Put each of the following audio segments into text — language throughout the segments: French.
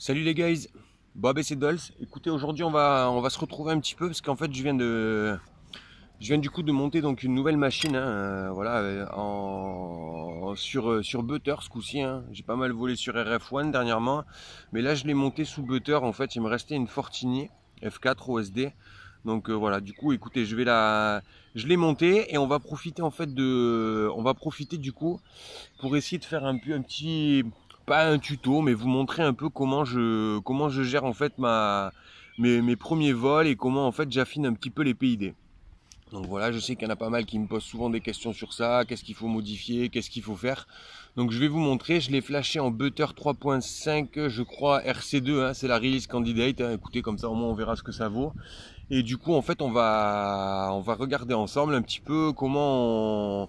Salut les guys, Bob et c'est Dolls. Écoutez, aujourd'hui on va se retrouver un petit peu parce qu'en fait je viens du coup de monter donc une nouvelle machine, hein, voilà, sur Butter ce coup-ci, hein. J'ai pas mal volé sur RF1 dernièrement, mais là je l'ai monté sous Butter. En fait, il me restait une Fortini F4 OSD. Donc voilà, du coup, écoutez, je l'ai monté et on va profiter en fait on va profiter du coup pour essayer de faire un petit, pas un tuto, mais vous montrer un peu comment je gère en fait mes premiers vols et comment en fait j'affine un petit peu les PID. Donc voilà, je sais qu'il y en a pas mal qui me posent souvent des questions sur ça, qu'est-ce qu'il faut modifier, qu'est-ce qu'il faut faire. Donc je vais vous montrer, je l'ai flashé en Butter 3.5, je crois RC2, hein, c'est la release candidate, hein. Écoutez, comme ça au moins on verra ce que ça vaut. Et du coup en fait on va regarder ensemble un petit peu comment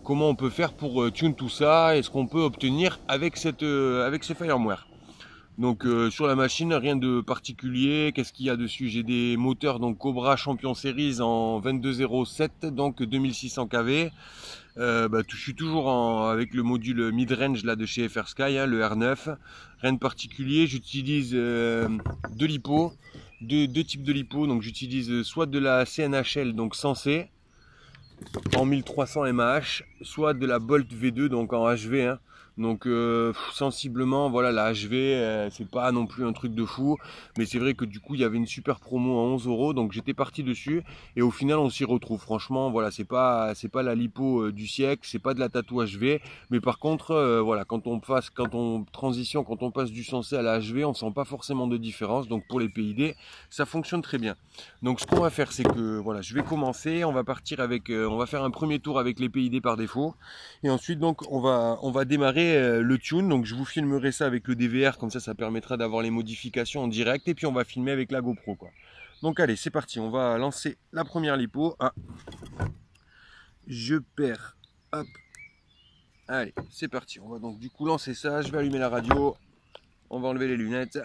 on peut faire pour tune tout ça et ce qu'on peut obtenir avec avec ce firmware. Donc sur la machine, rien de particulier. Qu'est-ce qu'il y a dessus? J'ai des moteurs donc Cobra Champion Series en 2207, donc 2600 kV. Je suis toujours avec le module mid-range là de chez FR Sky, hein, le R9. Rien de particulier. J'utilise deux LiPo, deux types de LiPo. Donc j'utilise soit de la CNHL donc sensée en 1300 mAh, soit de la Bolt V2 donc en HV, hein. Donc sensiblement voilà, la HV c'est pas non plus un truc de fou, mais c'est vrai que du coup il y avait une super promo à 11 €, donc j'étais parti dessus et au final on s'y retrouve. Franchement voilà, c'est pas la lipo du siècle, c'est pas de la tatou HV, mais par contre voilà, quand on passe du sensé à la HV, on sent pas forcément de différence. Donc pour les PID ça fonctionne très bien. Donc ce qu'on va faire, c'est que voilà, je vais commencer, on va partir avec on va faire un premier tour avec les PID par défaut et ensuite donc on va démarrer le tune. Donc je vous filmerai ça avec le DVR, comme ça permettra d'avoir les modifications en direct et puis on va filmer avec la GoPro quoi. Donc allez, c'est parti, on va lancer la première lipo. Ah, je perds. Hop. Allez, c'est parti. On va donc du coup lancer ça, je vais allumer la radio. On va enlever les lunettes.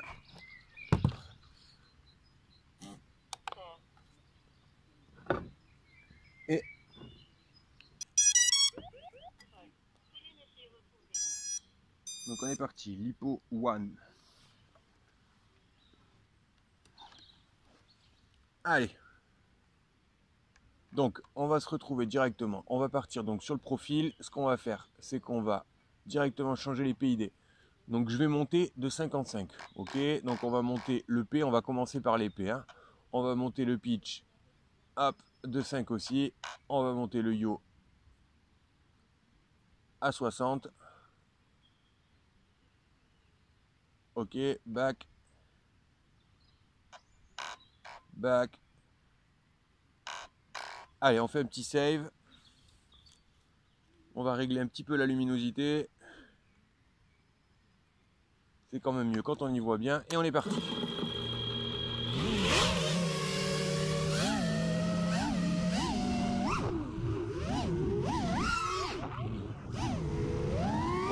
Et donc on est parti, lipo 1. Allez. Donc on va se retrouver directement. On va partir donc sur le profil. Ce qu'on va faire, c'est qu'on va directement changer les PID. Donc je vais monter de 55. Ok, donc on va monter le P, on va commencer par les P, hein. On va monter le pitch, hop, de 5 aussi. On va monter le yo à 60. Ok, back, back. Allez, on fait un petit save. On va régler un petit peu la luminosité. C'est quand même mieux quand on y voit bien. Et on est parti.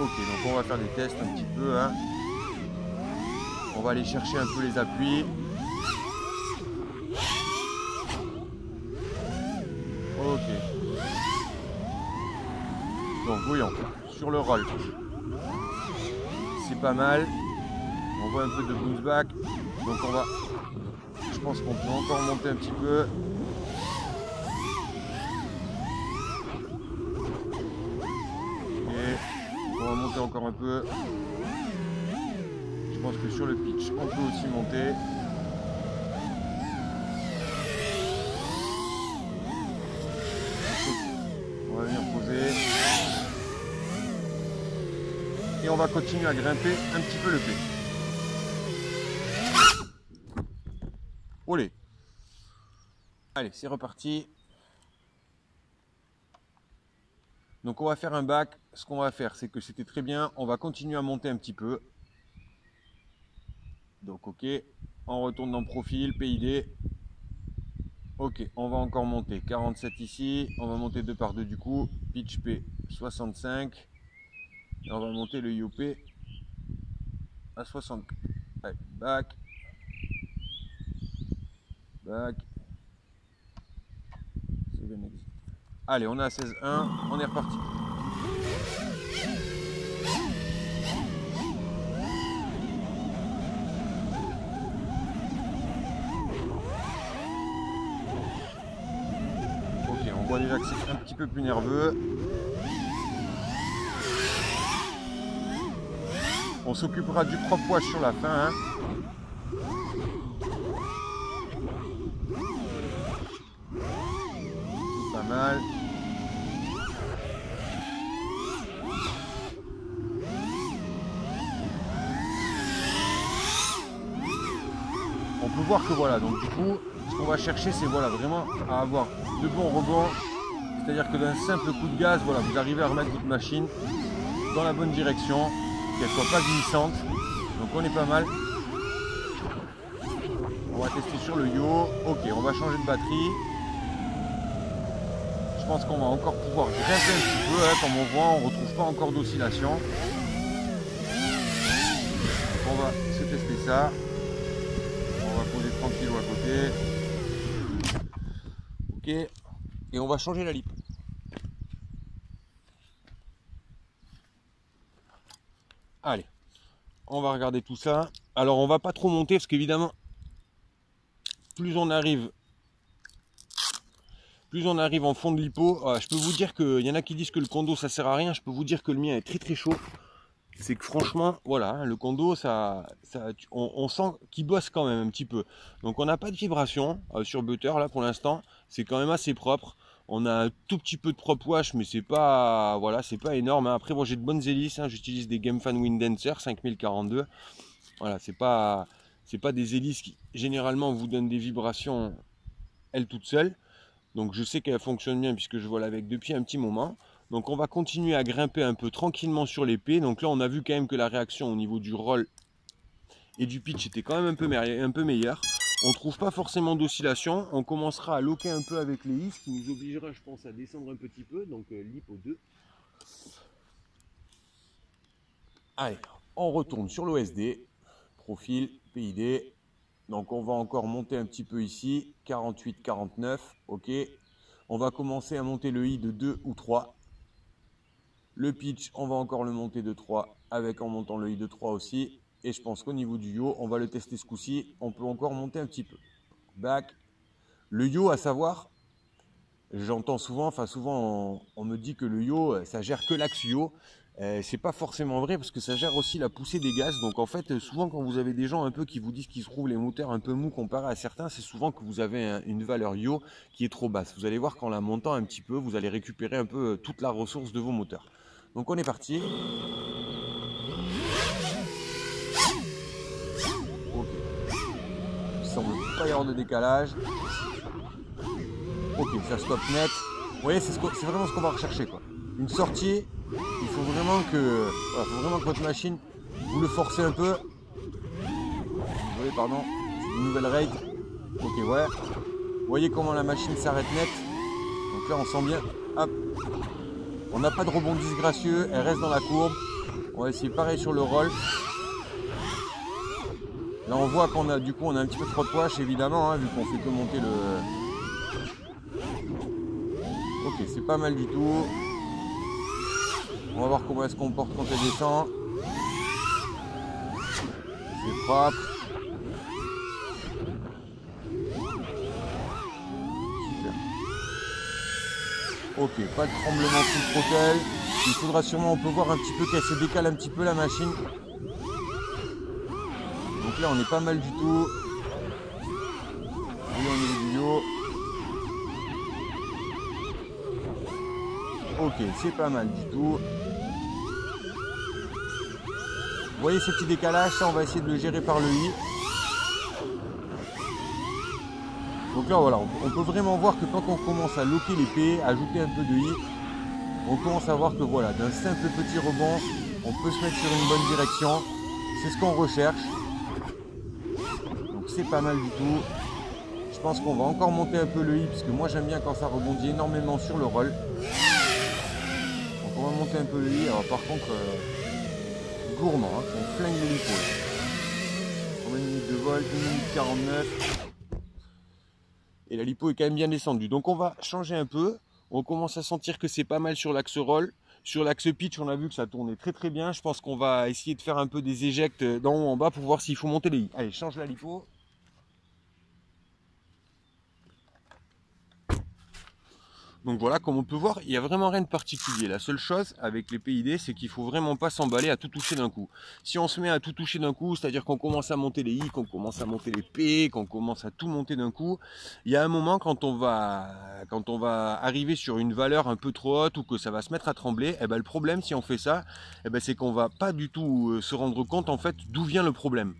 Ok, donc on va faire des tests un petit peu, hein. On va aller chercher un peu les appuis. Ok. Donc voyons, sur le roll, c'est pas mal. On voit un peu de bounce back. Donc je pense qu'on peut encore monter un petit peu. Et on va monter encore un peu. Je pense que sur le pitch, on peut aussi monter. On va venir poser. Et on va continuer à grimper un petit peu le P. Olé. Allez, c'est reparti. Donc on va faire un back. Ce qu'on va faire, c'est que c'était très bien. On va continuer à monter un petit peu. Donc ok, on retourne dans profil, PID. Ok, on va encore monter. 47 ici. On va monter 2 par 2 du coup. Pitch P 65. Et on va monter le IOP à 60. Allez, back. Back. Allez, on est à 16.1. On est reparti. voit déjà que c'est un petit peu plus nerveux. On s'occupera du propre wash sur la fin. Hein. C'est pas mal. On peut voir que voilà, donc du coup, ce qu'on va chercher, c'est voilà, vraiment à avoir de bons rebonds. C'est-à-dire que d'un simple coup de gaz, voilà, vous arrivez à remettre votre machine dans la bonne direction, qu'elle soit pas glissante. Donc on est pas mal. On va tester sur le yo. Ok, on va changer de batterie. Je pense qu'on va encore pouvoir grimper un petit peu. Hein, comme on voit, on ne retrouve pas encore d'oscillation. On va se tester ça. On va poser tranquillou à côté. Ok. Et on va changer la lip. Allez. On va regarder tout ça. Alors on va pas trop monter parce qu'évidemment, plus on arrive en fond de lipo, je peux vous dire qu'il y en a qui disent que le condo ça sert à rien. Je peux vous dire que le mien est très très chaud. C'est que franchement, voilà, hein, le condo, on sent qu'il bosse quand même un petit peu. Donc on n'a pas de vibration sur Butter là pour l'instant. C'est quand même assez propre. On a un tout petit peu de prop wash, mais c'est pas, voilà, c'est pas énorme. Hein. Après, moi j'ai de bonnes hélices. Hein. J'utilise des Gemfan Wind Dancer 5042. Voilà, c'est pas des hélices qui généralement vous donnent des vibrations elles toutes seules. Donc je sais qu'elle fonctionne bien puisque je vole avec depuis un petit moment. Donc on va continuer à grimper un peu tranquillement sur l'épée. Donc là on a vu quand même que la réaction au niveau du roll et du pitch était quand même un peu meilleure. On ne trouve pas forcément d'oscillation. On commencera à loquer un peu avec les his, qui nous obligera je pense à descendre un petit peu. Donc lipo 2. Allez, on retourne sur l'OSD. Profil, PID. Donc on va encore monter un petit peu ici. 48, 49. Ok. On va commencer à monter le i de 2 ou 3. Le pitch, on va encore le monter de 3 avec en montant le i de 3 aussi. Et je pense qu'au niveau du yo, on va le tester ce coup-ci. On peut encore monter un petit peu. Back. Le yo, à savoir, j'entends souvent, on me dit que le yo, ça gère que l'axe yo. C'est pas forcément vrai parce que ça gère aussi la poussée des gaz. Donc en fait, souvent quand vous avez des gens un peu qui vous disent qu'ils se trouvent les moteurs un peu mous comparé à certains, c'est souvent que vous avez une valeur yo qui est trop basse. Vous allez voir qu'en la montant un petit peu, vous allez récupérer un peu toute la ressource de vos moteurs. Donc on est parti. Ok. Il semble pas y avoir de décalage. Ok, ça stoppe net. Vous voyez, c'est vraiment ce qu'on va rechercher, quoi. Une sortie, il faut vraiment que, votre machine, vous le forcez un peu. Désolé, pardon, c'est une nouvelle règle. Ok, ouais. Vous voyez comment la machine s'arrête net. Donc là, on sent bien. Hop. On n'a pas de rebond disgracieux, elle reste dans la courbe. On va essayer pareil sur le roll. Là, on voit qu'on a du coup, on a un petit peu de prop wash évidemment, hein, vu qu'on fait que monter le. Ok, c'est pas mal du tout. On va voir comment elle se comporte quand elle descend. C'est propre. Super. Ok, pas de tremblement sous le throttle. Il faudra sûrement, on peut voir un petit peu qu'elle se décale un petit peu la machine. Donc là on est pas mal du tout. Oui, on est du yo. Ok, c'est pas mal du tout. Vous voyez ce petit décalage, ça on va essayer de le gérer par le i. Donc là voilà, on peut vraiment voir que quand on commence à loquer l'épée, ajouter un peu de i, on commence à voir que voilà, d'un simple petit rebond, on peut se mettre sur une bonne direction. C'est ce qu'on recherche. Donc c'est pas mal du tout. Je pense qu'on va encore monter un peu le i, puisque moi j'aime bien quand ça rebondit énormément sur le roll. Donc on va monter un peu le i. Alors par contre, gourmand, hein, on flingue les lipo. Combien de minutes de vol? 1 minute 49. Et la lipo est quand même bien descendue. Donc on va changer un peu. On commence à sentir que c'est pas mal sur l'axe roll. Sur l'axe pitch, on a vu que ça tournait très très bien. Je pense qu'on va essayer de faire un peu des éjects d'en haut en bas pour voir s'il faut monter les i. Allez, change la lipo. Donc voilà, comme on peut voir, il n'y a vraiment rien de particulier. La seule chose avec les PID, c'est qu'il faut vraiment pas s'emballer à tout toucher d'un coup. Si on se met à tout toucher d'un coup, c'est-à-dire qu'on commence à monter les I, qu'on commence à monter les P, qu'on commence à tout monter d'un coup, il y a un moment quand on va arriver sur une valeur un peu trop haute ou que ça va se mettre à trembler, eh ben, le problème si on fait ça, eh ben, c'est qu'on va pas du tout se rendre compte en fait d'où vient le problème.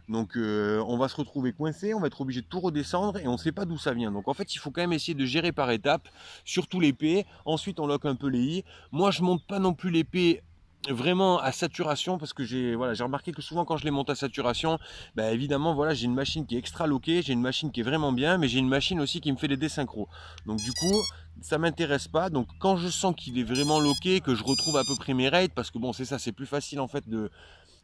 Donc on va se retrouver coincé, on va être obligé de tout redescendre et on ne sait pas d'où ça vient. Donc en fait il faut quand même essayer de gérer par étapes, surtout l'épée. Ensuite on lock un peu les i. Moi je monte pas non plus l'épée vraiment à saturation parce que j'ai remarqué que souvent quand je les monte à saturation, bah, évidemment voilà, j'ai une machine qui est extra lockée, j'ai une machine qui est vraiment bien, mais j'ai une machine aussi qui me fait les désynchros. Donc du coup ça m'intéresse pas. Donc quand je sens qu'il est vraiment locké, que je retrouve à peu près mes rates, parce que bon c'est ça, c'est plus facile en fait de...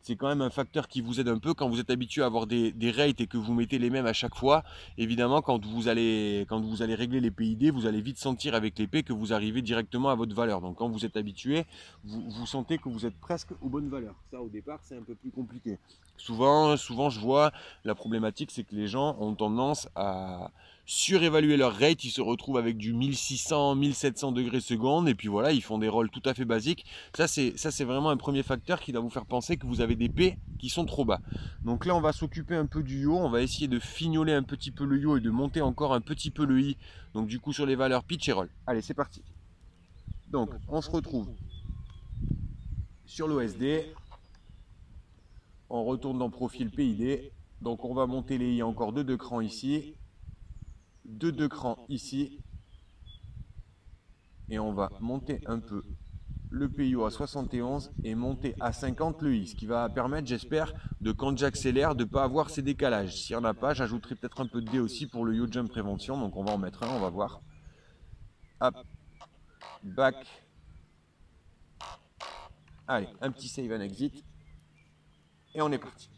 C'est quand même un facteur qui vous aide un peu quand vous êtes habitué à avoir des rates et que vous mettez les mêmes à chaque fois. Évidemment, quand vous allez régler les PID, vous allez vite sentir avec l'épée que vous arrivez directement à votre valeur. Donc quand vous êtes habitué, vous sentez que vous êtes presque aux bonnes valeurs. Ça, au départ, c'est un peu plus compliqué. Souvent, je vois la problématique, c'est que les gens ont tendance à surévaluer leur rate. Ils se retrouvent avec du 1600, 1700 degrés secondes et puis voilà, ils font des rolls tout à fait basiques. Ça, c'est vraiment un premier facteur qui doit vous faire penser que vous avez des P qui sont trop bas. Donc là, on va s'occuper un peu du yaw. On va essayer de fignoler un petit peu le yaw et de monter encore un petit peu le i. Donc du coup, sur les valeurs pitch et roll. Allez, c'est parti. Donc, on se retrouve sur l'OSD. On retourne dans profil PID. Donc on va monter les i encore de 2 crans ici. De 2 crans ici. Et on va monter un peu le PIO à 71 et monter à 50 le I, ce qui va permettre, j'espère, de quand j'accélère, de ne pas avoir ces décalages. S'il n'y en a pas, j'ajouterai peut-être un peu de D aussi pour le yaw jump prévention, donc on va en mettre un, on va voir. Hop, back. Allez, un petit save and exit. Et on est parti.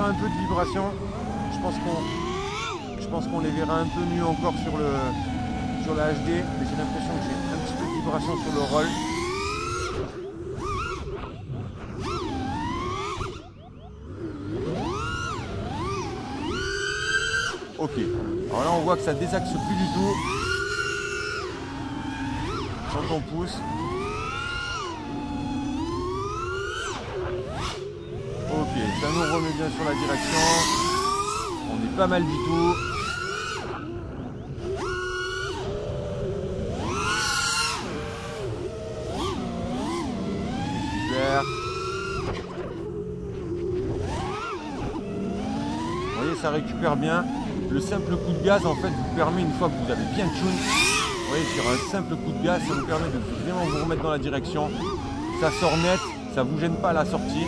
Un peu de vibration, je pense qu'on les verra un peu mieux encore sur la HD, mais j'ai l'impression que j'ai un petit peu de vibration sur le roll. Ok, alors là on voit que ça désaxe plus du tout quand on pousse. Ok, ça nous remet bien sur la direction. On est pas mal du tout. Super. Vous voyez, ça récupère bien. Le simple coup de gaz en fait vous permet, une fois que vous avez bien tune, vous voyez, sur un simple coup de gaz, ça vous permet de vraiment vous remettre dans la direction. Ça sort net, ça vous gêne pas à la sortie.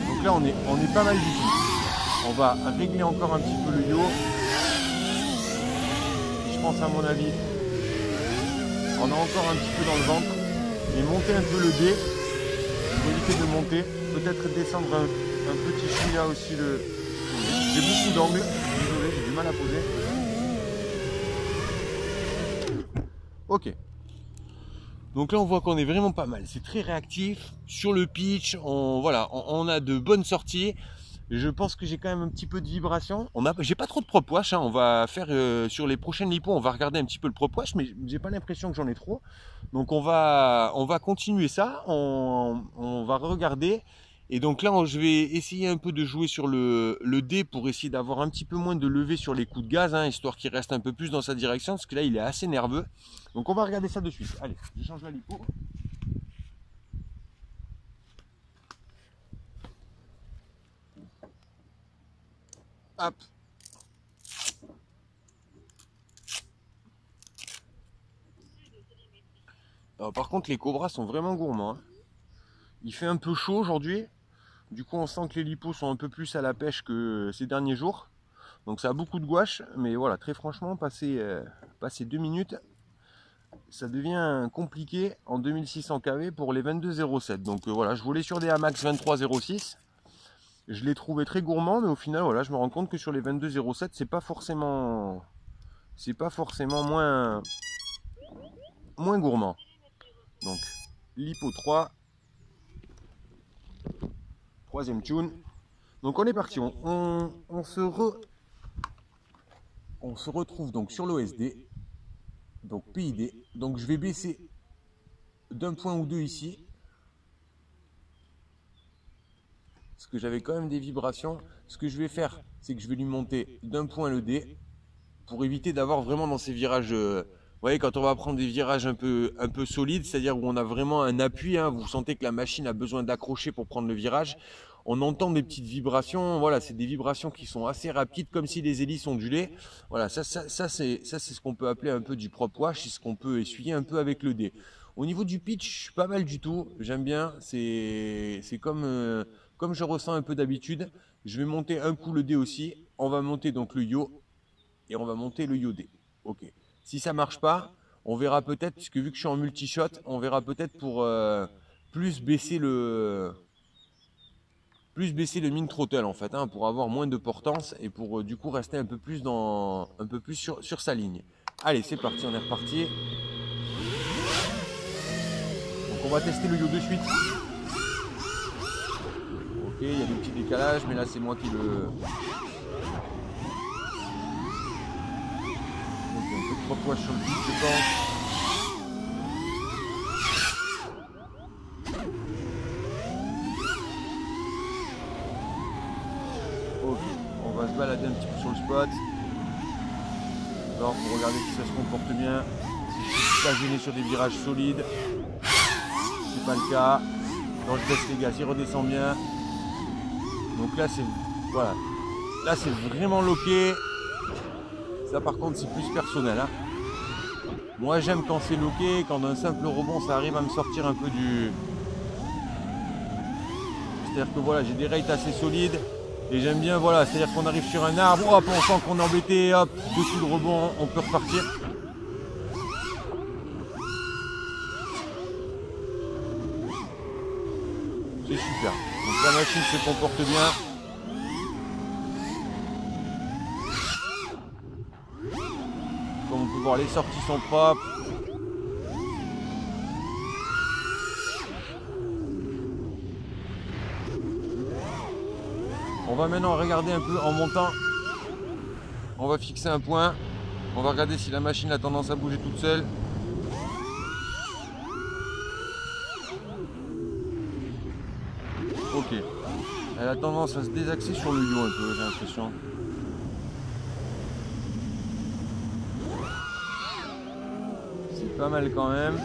Donc là on est pas mal du tout. On va régler encore un petit peu le yaw. Je pense à mon avis, on a encore un petit peu dans le ventre. Et monter un peu le D, pour éviter de monter. Peut-être descendre un petit chouïa aussi. J'ai beaucoup d'angles, désolé, j'ai du mal à poser. Ok. Donc là on voit qu'on est vraiment pas mal, c'est très réactif. Sur le pitch, on a de bonnes sorties. Je pense que j'ai quand même un petit peu de vibration. J'ai pas trop de prop wash, hein. On va faire sur les prochaines lipos, on va regarder un petit peu le prop wash, mais j'ai pas l'impression que j'en ai trop. Donc on va continuer ça, on va regarder. Et donc là, je vais essayer un peu de jouer sur le D pour essayer d'avoir un petit peu moins de levée sur les coups de gaz, hein, histoire qu'il reste un peu plus dans sa direction, parce que là, il est assez nerveux. Donc on va regarder ça de suite. Allez, je change la lipo. Hop. Alors, par contre, les cobras sont vraiment gourmands, hein. Il fait un peu chaud aujourd'hui. Du coup, on sent que les lipos sont un peu plus à la pêche que ces derniers jours. Donc ça a beaucoup de gouache. Mais voilà, très franchement, passer 2 minutes. ça devient compliqué en 2600 kV pour les 22,07. Donc voilà, je voulais sur des Amax 23,06. Je l'ai trouvé très gourmand, mais au final, voilà, je me rends compte que sur les 22,07, c'est pas forcément moins gourmand. Donc, l'Hippo 3, troisième tune. Donc on est parti, on se retrouve donc sur l'OSD, donc PID. Donc je vais baisser d'un point ou deux ici, parce que j'avais quand même des vibrations. Ce que je vais faire, c'est que je vais lui monter d'un point le D, pour éviter d'avoir vraiment dans ces virages, vous voyez, quand on va prendre des virages un peu solides, c'est-à-dire où on a vraiment un appui, hein, vous sentez que la machine a besoin d'accrocher pour prendre le virage, on entend des petites vibrations, voilà, c'est des vibrations qui sont assez rapides, comme si les hélices ondulaient. Voilà, ça c'est ce qu'on peut appeler un peu du prop wash, c'est ce qu'on peut essuyer un peu avec le dé. Au niveau du pitch, pas mal du tout, j'aime bien, c'est comme je ressens un peu d'habitude. Je vais monter un coup le dé aussi, on va monter donc le yo, et on va monter le iodé. Ok. Si ça marche pas, on verra peut-être, puisque vu que je suis en multi-shot, on verra peut-être pour plus baisser le min throttle en fait, hein, pour avoir moins de portance et pour du coup rester un peu plus sur sa ligne. Allez, c'est parti, on est reparti. Donc on va tester le yo de suite. Ok, il y a des petits décalages, mais là c'est moi qui le... Trois fois sur le pitch, je pense. Ok, on va se balader un petit peu sur le spot. Alors, pour regarder si ça se comporte bien. Si je suis pas gêné sur des virages solides. C'est pas le cas. Quand je baisse les gaz, il redescend bien. Donc là, c'est voilà. Là, c'est vraiment loqué. Ça, par contre, c'est plus personnel. Hein. Moi j'aime quand c'est loqué, quand d'un simple rebond ça arrive à me sortir un peu du... C'est-à-dire que voilà, j'ai des rates assez solides et j'aime bien, voilà, c'est-à-dire qu'on arrive sur un arbre, hop, on sent qu'on est embêté, hop, dessus le rebond, on peut repartir. C'est super. Donc la machine se comporte bien. Comme on peut voir, les sorties sont propres. On va maintenant regarder un peu en montant. On va fixer un point. On va regarder si la machine a tendance à bouger toute seule. Ok. Elle a tendance à se désaxer sur le yo un peu, j'ai l'impression. C'est pas mal quand même.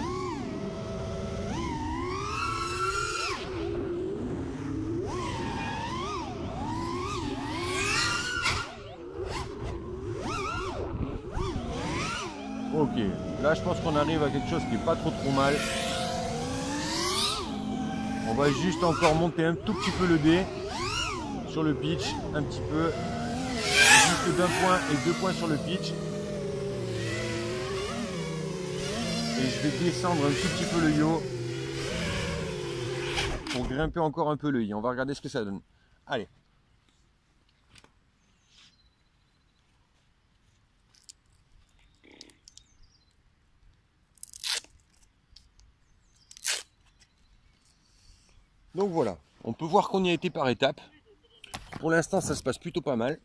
Ok, là je pense qu'on arrive à quelque chose qui n'est pas trop mal. On va juste encore monter un tout petit peu le dé sur le pitch, un petit peu, juste d'un point et 2 points sur le pitch. Et je vais descendre un tout petit peu le yo pour grimper encore un peu le i. On va regarder ce que ça donne. Allez. Donc voilà, on peut voir qu'on y a été par étapes. Pour l'instant, ça se passe plutôt pas mal.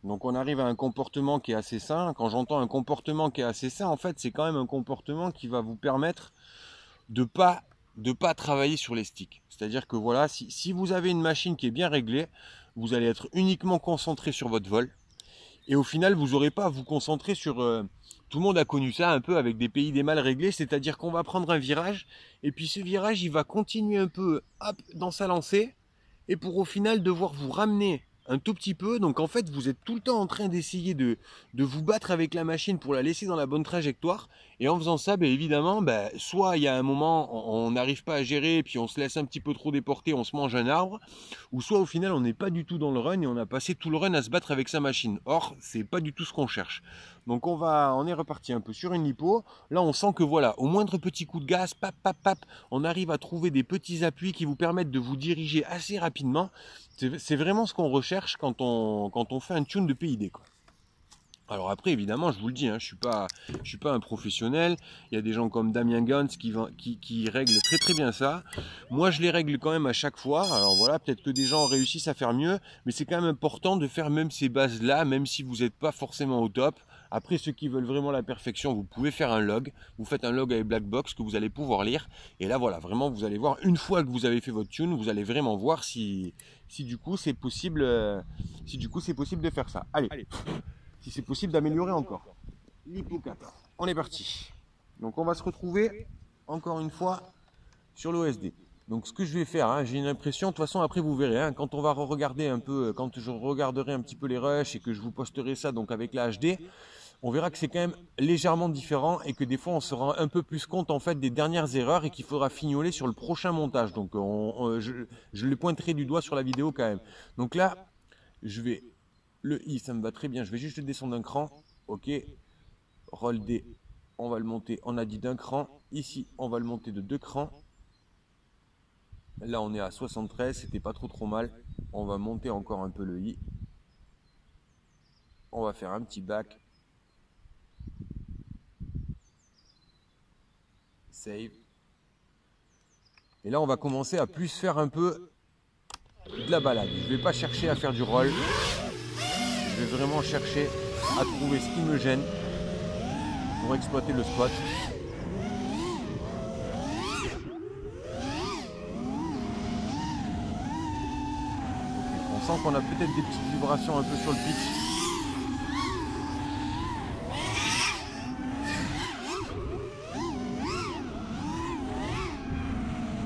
Donc on arrive à un comportement qui est assez sain. Quand j'entends un comportement qui est assez sain, en fait, c'est quand même un comportement qui va vous permettre de pas travailler sur les sticks. C'est-à-dire que voilà, si vous avez une machine qui est bien réglée, vous allez être uniquement concentré sur votre vol. Et au final, vous n'aurez pas à vous concentrer sur... tout le monde a connu ça un peu avec des PID mal réglés, c'est-à-dire qu'on va prendre un virage, et puis ce virage, il va continuer un peu hop, dans sa lancée, et pour au final devoir vous ramener un tout petit peu. Donc en fait, vous êtes tout le temps en train d'essayer de vous battre avec la machine pour la laisser dans la bonne trajectoire. Et en faisant ça, évidemment, soit il y a un moment, on n'arrive pas à gérer, puis on se laisse un petit peu trop déporter, on se mange un arbre, ou soit au final, on n'est pas du tout dans le run et on a passé tout le run à se battre avec sa machine. Or, c'est pas du tout ce qu'on cherche. Donc on est reparti un peu sur une lipo. Là, on sent que voilà, au moindre petit coup de gaz, pap, pap, pap, on arrive à trouver des petits appuis qui vous permettent de vous diriger assez rapidement. C'est vraiment ce qu'on recherche quand on fait un tune de PID, quoi. Alors après, évidemment, je vous le dis, hein, je suis pas un professionnel. Il y a des gens comme Damien Gans qui règlent très très bien ça. Moi, je les règle quand même à chaque fois. Alors voilà, peut-être que des gens réussissent à faire mieux, mais c'est quand même important de faire même ces bases-là, même si vous n'êtes pas forcément au top. Après, ceux qui veulent vraiment la perfection, vous pouvez faire un log. Vous faites un log avec Blackbox que vous allez pouvoir lire. Et là, voilà, vraiment, vous allez voir, une fois que vous avez fait votre tune, vous allez vraiment voir si du coup c'est possible, de faire ça. Allez. Si c'est possible d'améliorer encore. Lipo 4. On est parti. Donc on va se retrouver encore une fois sur l'OSD. Donc ce que je vais faire, hein, j'ai une impression, de toute façon après vous verrez, hein, quand on va regarder un peu, quand je regarderai un petit peu les rushs et que je vous posterai ça donc avec la HD, on verra que c'est quand même légèrement différent et que des fois on se rend un peu plus compte en fait des dernières erreurs et qu'il faudra fignoler sur le prochain montage. Donc je le pointerai du doigt sur la vidéo quand même. Donc là, je vais... Le I, ça me va très bien. Je vais juste le descendre d'un cran. OK. Roll D, on va le monter. On a dit d'un cran. Ici, on va le monter de 2 crans. Là, on est à 73. C'était pas trop mal. On va monter encore un peu le I. On va faire un petit back. Save. Et là, on va commencer à plus faire un peu de la balade. Je ne vais pas chercher à faire du roll. Je vais vraiment chercher à trouver ce qui me gêne pour exploiter le spot. On sent qu'on a peut-être des petites vibrations un peu sur le pitch.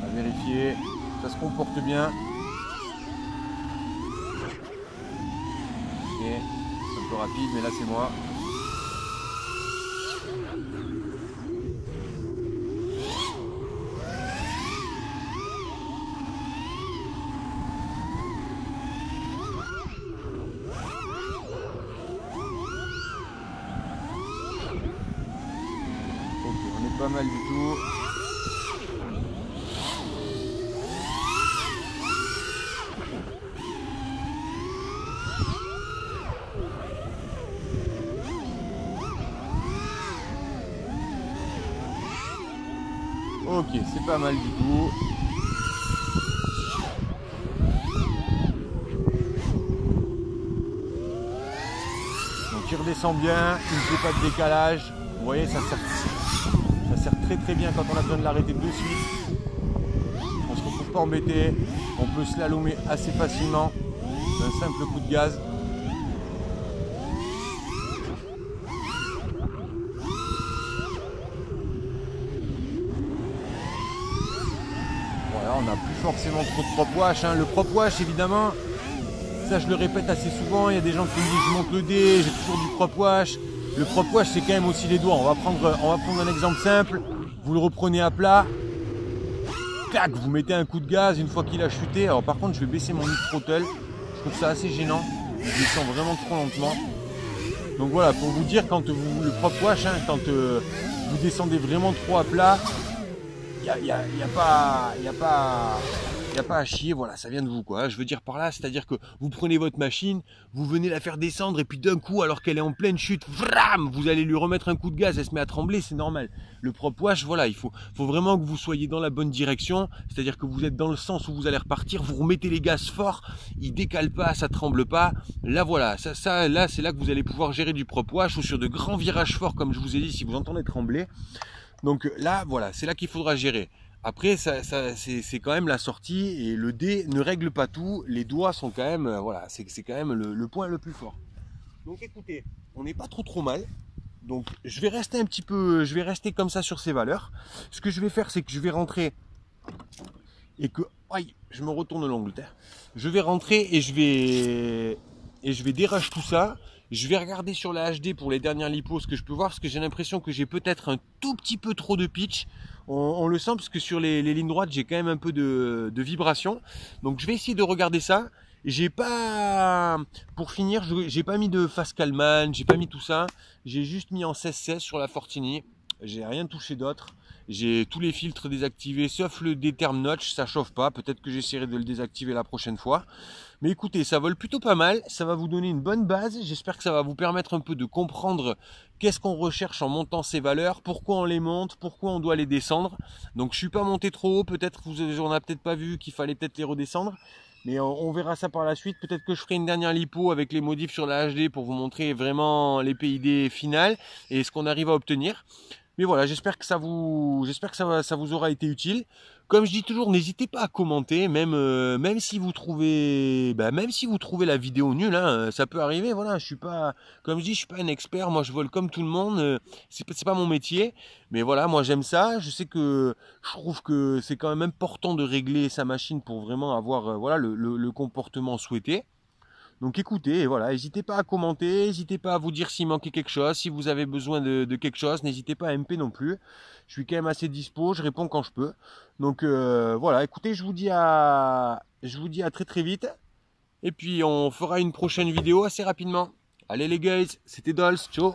À vérifier, ça se comporte bien. C'est un peu rapide, mais là c'est moi. Ok, on est pas mal du tout. Ok, c'est pas mal du tout. Donc il redescend bien, il ne fait pas de décalage. Vous voyez, ça sert très bien quand on a besoin de l'arrêter de suite. On se retrouve pas embêté. On peut slalomer assez facilement d'un simple coup de gaz. Voilà, on n'a plus forcément trop de prop wash, hein. Le prop wash, évidemment, ça je le répète assez souvent. Il y a des gens qui me disent je monte le dé, j'ai toujours du prop wash. Le prop wash, c'est quand même aussi les doigts. On va prendre un exemple simple. Vous le reprenez à plat. Clac, vous mettez un coup de gaz une fois qu'il a chuté. Alors par contre, je vais baisser mon mid-throttle. Je trouve ça assez gênant. Je descends vraiment trop lentement. Donc voilà, pour vous dire, quand le prop wash, hein, quand vous descendez vraiment trop à plat, il n'y a pas à chier, voilà, ça vient de vous, quoi. Je veux dire par là, c'est-à-dire que vous prenez votre machine, vous venez la faire descendre et puis d'un coup, alors qu'elle est en pleine chute, vram, vous allez lui remettre un coup de gaz, elle se met à trembler, c'est normal. Le prop wash, voilà, il faut vraiment que vous soyez dans la bonne direction, c'est-à-dire que vous êtes dans le sens où vous allez repartir, vous remettez les gaz forts, il décale pas, ça tremble pas. Là, voilà, là, c'est là que vous allez pouvoir gérer du prop wash ou sur de grands virages forts, comme je vous ai dit, si vous entendez trembler. Donc là, voilà, c'est là qu'il faudra gérer. Après, c'est quand même la sortie et le dé ne règle pas tout. Les doigts sont quand même, voilà, c'est quand même le point le plus fort. Donc écoutez, on n'est pas trop mal. Donc je vais rester un petit peu, je vais rester comme ça sur ces valeurs. Ce que je vais faire, c'est que je vais rentrer et que, aïe, je me retourne l'ongle. Je vais rentrer et je vais dérush tout ça. Je vais regarder sur la HD pour les dernières lipos ce que je peux voir, parce que j'ai l'impression que j'ai peut-être un tout petit peu trop de pitch. On le sent parce que sur les lignes droites, j'ai quand même un peu de vibration. Donc je vais essayer de regarder ça. J'ai pas, pour finir, j'ai pas mis de Fascalman, j'ai pas mis tout ça. J'ai juste mis en 16-16 sur la Fortini. J'ai rien touché d'autre. J'ai tous les filtres désactivés, sauf le D-Term Notch, ça chauffe pas. Peut-être que j'essaierai de le désactiver la prochaine fois. Mais écoutez, ça vole plutôt pas mal. Ça va vous donner une bonne base. J'espère que ça va vous permettre un peu de comprendre qu'est-ce qu'on recherche en montant ces valeurs, pourquoi on les monte, pourquoi on doit les descendre. Donc je suis pas monté trop haut. Peut-être on n'a peut-être pas vu qu'il fallait peut-être les redescendre. Mais on verra ça par la suite. Peut-être que je ferai une dernière lipo avec les modifs sur la HD pour vous montrer vraiment les PID finales et ce qu'on arrive à obtenir. Mais voilà, j'espère que ça vous aura été utile. Comme je dis toujours, n'hésitez pas à commenter, même si vous trouvez, même si vous trouvez la vidéo nulle, hein, ça peut arriver. Voilà, je suis pas, comme je dis, je suis pas un expert. Moi, je vole comme tout le monde. C'est pas mon métier, mais voilà, moi j'aime ça. Je sais que je trouve que c'est quand même important de régler sa machine pour vraiment avoir, voilà, le comportement souhaité. Donc écoutez, voilà, n'hésitez pas à commenter, n'hésitez pas à vous dire s'il manquait quelque chose, si vous avez besoin de quelque chose, n'hésitez pas à MP non plus. Je suis quand même assez dispo, je réponds quand je peux. Donc voilà, écoutez, je vous dis à très très vite. Et puis on fera une prochaine vidéo assez rapidement. Allez les guys, c'était Dolls, ciao.